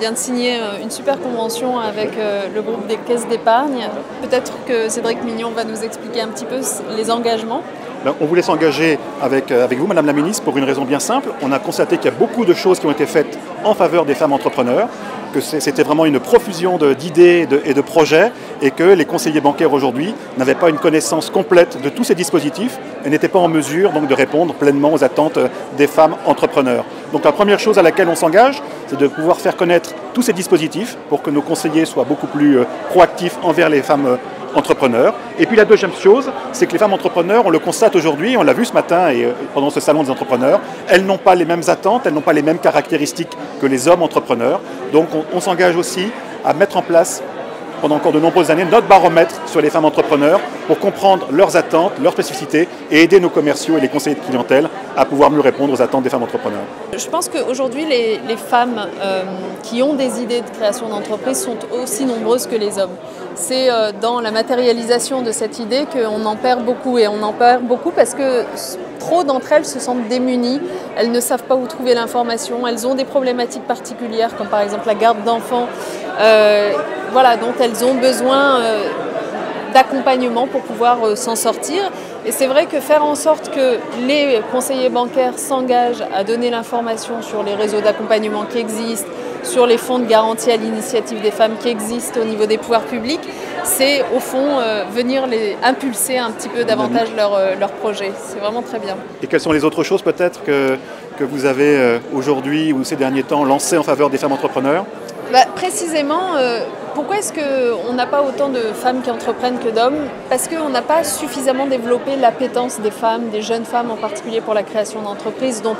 vient de signer une super convention avec le groupe des caisses d'épargne. Peut-être que Cédric Mignon va nous expliquer un petit peu les engagements. On voulait s'engager avec vous, Madame la Ministre, pour une raison bien simple. On a constaté qu'il y a beaucoup de choses qui ont été faites en faveur des femmes entrepreneurs, que c'était vraiment une profusion d'idées et de projets, et que les conseillers bancaires aujourd'hui n'avaient pas une connaissance complète de tous ces dispositifs et n'étaient pas en mesure donc, de répondre pleinement aux attentes des femmes entrepreneurs. Donc la première chose à laquelle on s'engage, c'est de pouvoir faire connaître tous ces dispositifs pour que nos conseillers soient beaucoup plus proactifs envers les femmes entrepreneurs. Et puis la deuxième chose, c'est que les femmes entrepreneurs, on le constate aujourd'hui, on l'a vu ce matin et pendant ce salon des entrepreneurs, elles n'ont pas les mêmes attentes, elles n'ont pas les mêmes caractéristiques que les hommes entrepreneurs. Donc on s'engage aussi à mettre en place pendant encore de nombreuses années notre baromètre sur les femmes entrepreneurs pour comprendre leurs attentes, leurs spécificités et aider nos commerciaux et les conseillers de clientèle à pouvoir mieux répondre aux attentes des femmes entrepreneurs. Je pense qu'aujourd'hui, les femmes qui ont des idées de création d'entreprise sont aussi nombreuses que les hommes. C'est dans la matérialisation de cette idée qu'on en perd beaucoup, et on en perd beaucoup parce que trop d'entre elles se sentent démunies, elles ne savent pas où trouver l'information, elles ont des problématiques particulières comme par exemple la garde d'enfants, voilà, dont elles ont besoin d'accompagnement pour pouvoir s'en sortir. Et c'est vrai que faire en sorte que les conseillers bancaires s'engagent à donner l'information sur les réseaux d'accompagnement qui existent, sur les fonds de garantie à l'initiative des femmes qui existent au niveau des pouvoirs publics, c'est au fond venir impulser un petit peu davantage leur projet. C'est vraiment très bien. Et quelles sont les autres choses peut-être que vous avez aujourd'hui ou ces derniers temps lancées en faveur des femmes entrepreneurs ? Précisément, pourquoi est-ce qu'on n'a pas autant de femmes qui entreprennent que d'hommes? Parce qu'on n'a pas suffisamment développé l'appétence des femmes, des jeunes femmes en particulier pour la création d'entreprises. Donc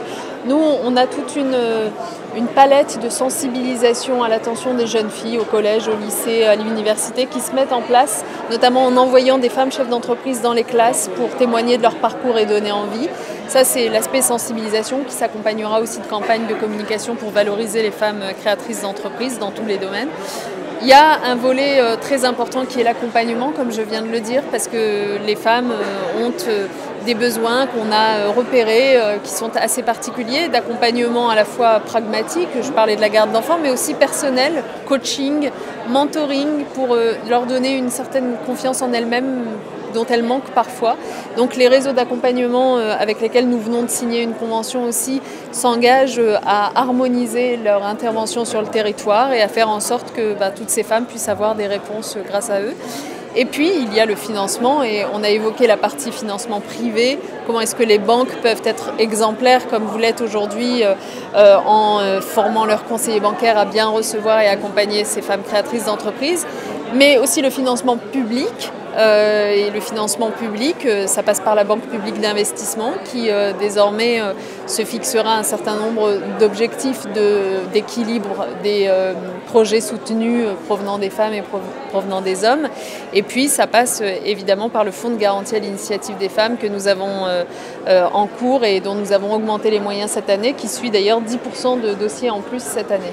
nous, on a toute une palette de sensibilisation à l'attention des jeunes filles au collège, au lycée, à l'université qui se mettent en place, notamment en envoyant des femmes chefs d'entreprise dans les classes pour témoigner de leur parcours et donner envie. Ça, c'est l'aspect sensibilisation qui s'accompagnera aussi de campagnes de communication pour valoriser les femmes créatrices d'entreprises dans tous les domaines. Il y a un volet très important qui est l'accompagnement, comme je viens de le dire, parce que les femmes ont des besoins qu'on a repérés qui sont assez particuliers, d'accompagnement à la fois pragmatique, je parlais de la garde d'enfants, mais aussi personnel, coaching, mentoring, pour leur donner une certaine confiance en elles-mêmes dont elles manquent parfois. Donc les réseaux d'accompagnement avec lesquels nous venons de signer une convention aussi s'engagent à harmoniser leur intervention sur le territoire et à faire en sorte que toutes ces femmes puissent avoir des réponses grâce à eux. Et puis, il y a le financement, et on a évoqué la partie financement privé. Comment est-ce que les banques peuvent être exemplaires, comme vous l'êtes aujourd'hui, en formant leurs conseillers bancaires à bien recevoir et accompagner ces femmes créatrices d'entreprises. Mais aussi le financement public. Et le financement public, ça passe par la Banque publique d'investissement qui désormais se fixera un certain nombre d'objectifs d'équilibre des projets soutenus provenant des femmes et provenant des hommes. Et puis ça passe évidemment par le fonds de garantie à l'initiative des femmes que nous avons en cours et dont nous avons augmenté les moyens cette année, qui suit d'ailleurs 10% de dossiers en plus cette année.